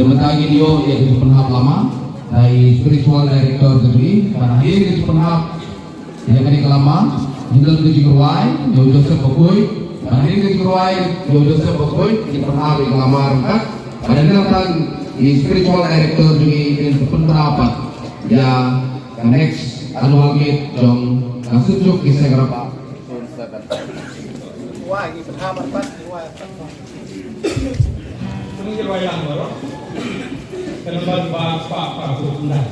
Demetagi Dio yaitu penhap lama dari spiritual director jadi karena ini ke penhap yang kini kelama Hindal ke Jigurwai Yo Joseph Bokoy karena ini ke Jigurwai Yo Joseph Bokoy di penhap yang kelama rangkat pada datang di spiritual director juga ini pendapat ya next annual gate jong kasujuk kisah kerapa wah ini penhap apa wah ini wayang baru kenapa pak sudah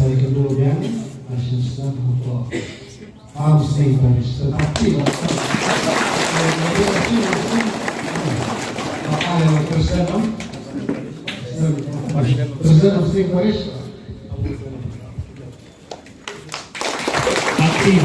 saya kemudian asisten untuk harus dibahas tetapi aktif